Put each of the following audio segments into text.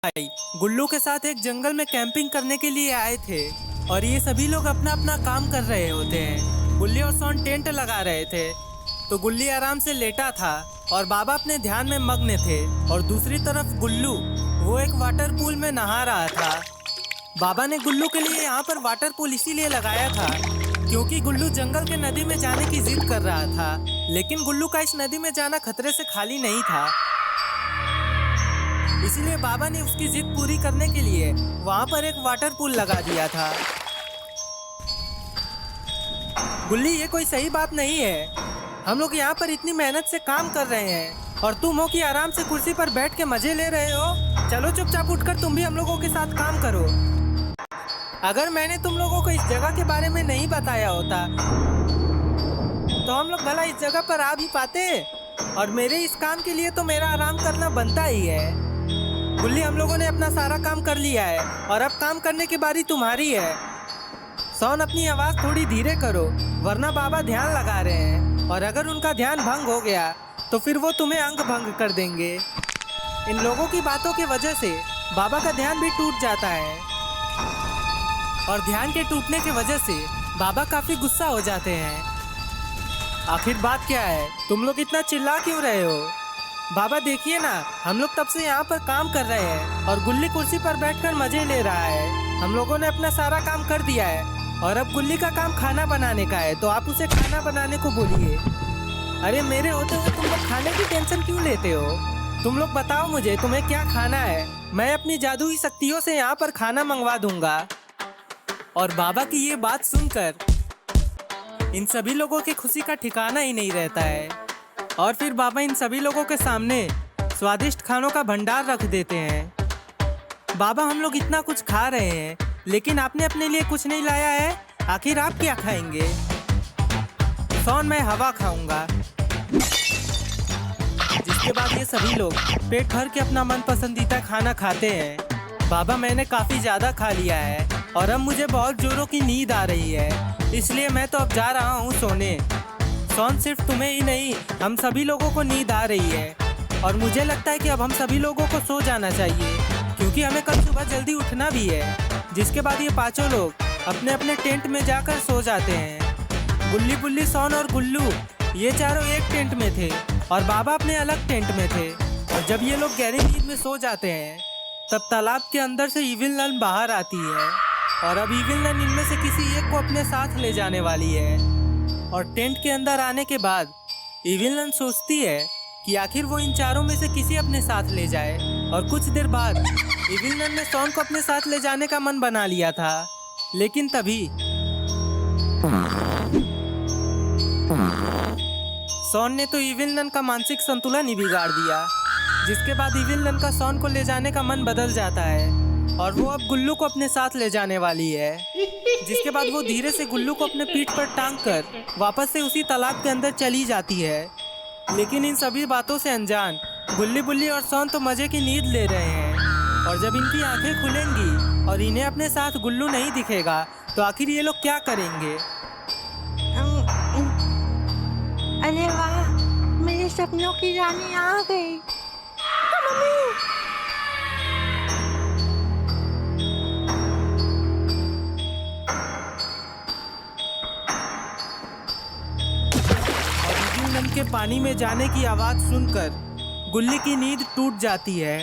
भाई गुल्लू के साथ एक जंगल में कैंपिंग करने के लिए आए थे और ये सभी लोग अपना अपना काम कर रहे होते हैं। गुल्ली और सोन टेंट लगा रहे थे तो गुल्ली आराम से लेटा था और बाबा अपने ध्यान में मग्न थे और दूसरी तरफ गुल्लू वो एक वाटर पूल में नहा रहा था। बाबा ने गुल्लू के लिए यहाँ पर वाटर पूल इसीलिए लगाया था क्योंकि गुल्लू जंगल के नदी में जाने की जिद कर रहा था, लेकिन गुल्लू का इस नदी में जाना खतरे से खाली नहीं था। इसीलिए बाबा ने उसकी जिद पूरी करने के लिए वहाँ पर एक वाटर पूल लगा दिया था। गुल्ली, ये कोई सही बात नहीं है। हम लोग यहाँ पर इतनी मेहनत से काम कर रहे हैं और तुम हो कि आराम से कुर्सी पर बैठ के मजे ले रहे हो। चलो चुपचाप उठकर तुम भी हम लोगों के साथ काम करो। अगर मैंने तुम लोगों को इस जगह के बारे में नहीं बताया होता तो हम लोग भला इस जगह पर आ भी पाते, और मेरे इस काम के लिए तो मेरा आराम करना बनता ही है। गुल्ली, हम लोगों ने अपना सारा काम कर लिया है और अब काम करने की बारी तुम्हारी है। सोन, अपनी आवाज़ थोड़ी धीरे करो वरना बाबा ध्यान लगा रहे हैं और अगर उनका ध्यान भंग हो गया तो फिर वो तुम्हें अंग भंग कर देंगे। इन लोगों की बातों की वजह से बाबा का ध्यान भी टूट जाता है और ध्यान के टूटने की वजह से बाबा काफ़ी गुस्सा हो जाते हैं। आखिर बात क्या है? तुम लोग इतना चिल्ला क्यों रहे हो? बाबा देखिए ना, हम लोग तब से यहाँ पर काम कर रहे हैं और गुल्ली कुर्सी पर बैठकर मजे ले रहा है। हम लोगों ने अपना सारा काम कर दिया है और अब गुल्ली का काम खाना बनाने का है, तो आप उसे खाना बनाने को बोलिए। अरे मेरे होते हुए तुम लोग खाने की टेंशन क्यों लेते हो? तुम लोग बताओ मुझे तुम्हें क्या खाना है, मैं अपनी जादुई शक्तियों से यहाँ पर खाना मंगवा दूंगा। और बाबा की ये बात सुनकर इन सभी लोगों की खुशी का ठिकाना ही नहीं रहता है और फिर बाबा इन सभी लोगों के सामने स्वादिष्ट खानों का भंडार रख देते हैं। बाबा, हम लोग इतना कुछ खा रहे हैं लेकिन आपने अपने लिए कुछ नहीं लाया है, आखिर आप क्या खाएंगे? सोन, मैं हवा खाऊंगा। जिसके बाद ये सभी लोग पेट भर के अपना मन पसंदीदा खाना खाते हैं। बाबा, मैंने काफ़ी ज़्यादा खा लिया है और अब मुझे बहुत जोरों की नींद आ रही है, इसलिए मैं तो अब जा रहा हूँ सोने। सोन, सिर्फ तुम्हें ही नहीं हम सभी लोगों को नींद आ रही है और मुझे लगता है कि अब हम सभी लोगों को सो जाना चाहिए क्योंकि हमें कल सुबह जल्दी उठना भी है। जिसके बाद ये पांचों लोग अपने अपने टेंट में जाकर सो जाते हैं। गुल्ली, बुल्ली, सोन और गुल्लू ये चारों एक टेंट में थे और बाबा अपने अलग टेंट में थे। और जब ये लोग गहरी नींद में सो जाते हैं तब तालाब के अंदर से इविल नन बाहर आती है और अब इविल नन इनमें से किसी एक को अपने साथ ले जाने वाली है। और टेंट के अंदर आने के बाद इविल नन सोचती है कि आखिर वो इन चारों में से किसी अपने साथ ले जाए। और कुछ देर बाद इविल नन ने सोन को अपने साथ ले जाने का मन बना लिया था, लेकिन तभी सोन ने तो इविल नन का मानसिक संतुलन ही बिगाड़ दिया। जिसके बाद इविल नन का सोन को ले जाने का मन बदल जाता है और वो अब गुल्लू को अपने साथ ले जाने वाली है। जिसके बाद वो धीरे से गुल्लू को अपने पीठ पर टांग कर वापस से उसी तालाब के अंदर चली जाती है। लेकिन इन सभी बातों से अनजान गुल्ली, बुल्ली और सोन तो मजे की नींद ले रहे हैं और जब इनकी आंखें खुलेंगी और इन्हें अपने साथ गुल्लू नहीं दिखेगा तो आखिर ये लोग क्या करेंगे? अरे वाह, मेरे सपनों की रानी आ गई। मम्मी, नन के पानी में जाने की आवाज़ सुनकर गुल्ली की नींद टूट जाती है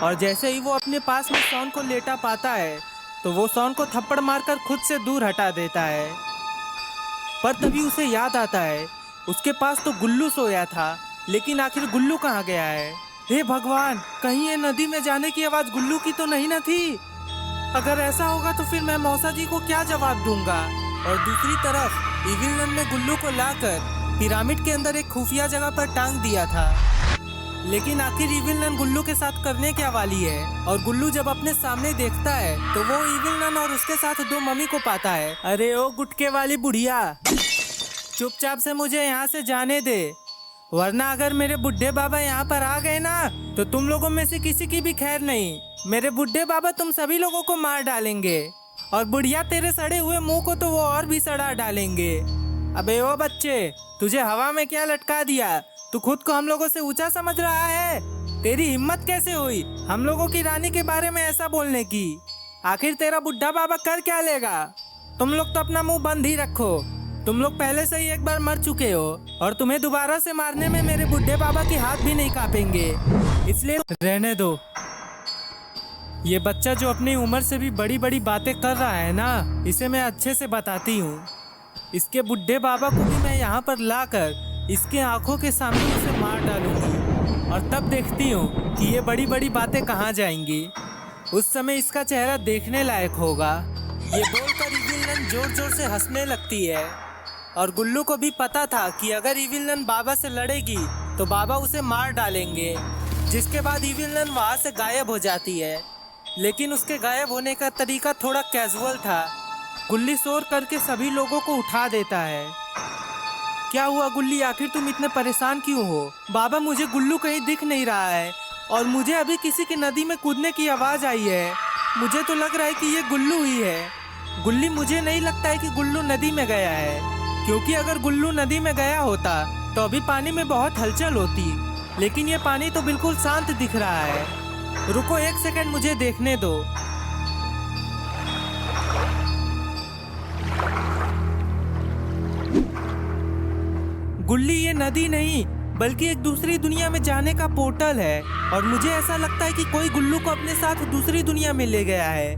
और जैसे ही वो अपने पास में सोन को लेटा पाता है तो वो सोन को थप्पड़ मारकर खुद से दूर हटा देता है। पर तभी उसे याद आता है उसके पास तो गुल्लू सोया था, लेकिन आखिर गुल्लू कहाँ गया है? हे भगवान, कहीं ये नदी में जाने की आवाज़ गुल्लू की तो नहीं न थी? अगर ऐसा होगा तो फिर मैं मौसा जी को क्या जवाब दूंगा? और दूसरी तरफ इविल नन ने गुल्लू को लाकर पिरामिड के अंदर एक खुफिया जगह पर टांग दिया था, लेकिन आखिर इविल नन गुल्लू के साथ करने क्या वाली है? और गुल्लू जब अपने सामने देखता है तो वो इविल नन और उसके साथ दो मम्मी को पाता है। अरे ओ गुटके वाली बुढ़िया, चुपचाप से मुझे यहाँ से जाने दे, वरना अगर मेरे बुढ़े बाबा यहाँ पर आ गए ना तो तुम लोगों में से किसी की भी खैर नहीं। मेरे बुढ़े बाबा तुम सभी लोगों को मार डालेंगे और बुढ़िया तेरे सड़े हुए मुंह को तो वो और भी सड़ा डालेंगे। अबे ओ बच्चे, तुझे हवा में क्या लटका दिया? तू खुद को हम लोगों से ऊंचा समझ रहा है? तेरी हिम्मत कैसे हुई हम लोगों की रानी के बारे में ऐसा बोलने की? आखिर तेरा बुढ़ा बाबा कर क्या लेगा? तुम लोग तो अपना मुंह बंद ही रखो। तुम लोग पहले से ही एक बार मर चुके हो और तुम्हें दोबारा से मारने में मेरे बुढ़े बाबा के हाथ भी नहीं कांपेंगे, इसलिए रहने दो। ये बच्चा जो अपनी उम्र से भी बड़ी बड़ी बातें कर रहा है ना, इसे मैं अच्छे से बताती हूँ। इसके बुढ़े बाबा को भी मैं यहाँ पर लाकर इसके आंखों के सामने उसे मार डालूंगी और तब देखती हूँ कि ये बड़ी बड़ी बातें कहाँ जाएंगी। उस समय इसका चेहरा देखने लायक होगा। ये बोलकर इविल जोर जोर से हंसने लगती है और गुल्लू को भी पता था कि अगर इविल बाबा से लड़ेगी तो बाबा उसे मार डालेंगे। जिसके बाद इविल वहाँ से गायब हो जाती है, लेकिन उसके गायब होने का तरीका थोड़ा कैजुअल था। गुल्ली शोर करके सभी लोगों को उठा देता है। क्या हुआ गुल्ली, आखिर तुम इतने परेशान क्यों हो? बाबा मुझे गुल्लू कहीं दिख नहीं रहा है और मुझे अभी किसी की नदी में कूदने की आवाज़ आई है। मुझे तो लग रहा है कि ये गुल्लू ही है। गुल्ली, मुझे नहीं लगता है कि गुल्लू नदी में गया है, क्योंकि अगर गुल्लू नदी में गया होता तो अभी पानी में बहुत हलचल होती, लेकिन ये पानी तो बिल्कुल शांत दिख रहा है। रुको एक सेकंड, मुझे देखने दो। गुल्ली, ये नदी नहीं बल्कि एक दूसरी दुनिया में जाने का पोर्टल है और मुझे ऐसा लगता है कि कोई गुल्लू को अपने साथ दूसरी दुनिया में ले गया है।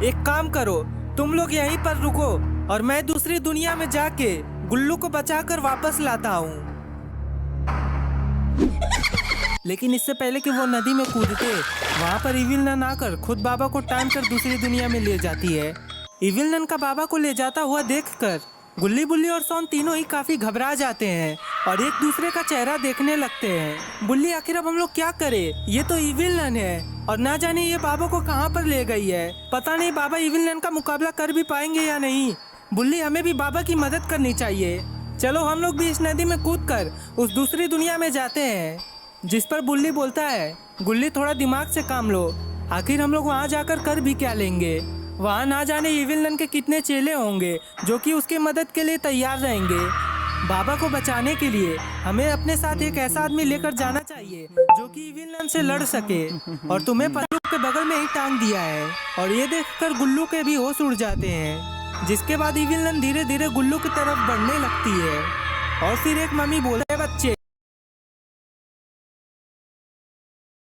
एक काम करो, तुम लोग यहीं पर रुको और मैं दूसरी दुनिया में जाके गुल्लू को बचाकर वापस लाता हूँ। लेकिन इससे पहले कि वो नदी में कूदते, वहाँ पर इविल नन आकर खुद बाबा को टाइम कर दूसरी दुनिया में ले जाती है। इविल नन का बाबा को ले जाता हुआ देखकर गुल्ली, बुल्ली और सोन तीनों ही काफी घबरा जाते हैं और एक दूसरे का चेहरा देखने लगते हैं। बुल्ली, आखिर अब हम लोग क्या करें? ये तो इविल नन है और ना जाने ये बाबा को कहाँ पर ले गई है। पता नहीं बाबा इविल नन का मुकाबला कर भी पाएंगे या नहीं। बुल्ली, हमें भी बाबा की मदद करनी चाहिए। चलो हम लोग भी इस नदी में कूदकर उस दूसरी दुनिया में जाते हैं। जिस पर बुल्ली बोलता है, गुल्ली थोड़ा दिमाग से काम लो, आखिर हम लोग वहाँ जाकर कर भी क्या लेंगे? वहाँ ना जाने इविल नन के कितने चेले होंगे जो कि उसकी मदद के लिए तैयार रहेंगे। बाबा को बचाने के लिए हमें अपने साथ एक ऐसा आदमी लेकर जाना चाहिए जो कि इविल नन से लड़ सके, और तुम्हें बंदूक के बगल में ही टांग दिया है। और ये देखकर गुल्लू के भी होश उड़ जाते हैं। जिसके बाद इविल नन धीरे धीरे गुल्लू की तरफ बढ़ने लगती है और फिर एक मम्मी बोलते हैं, बच्चे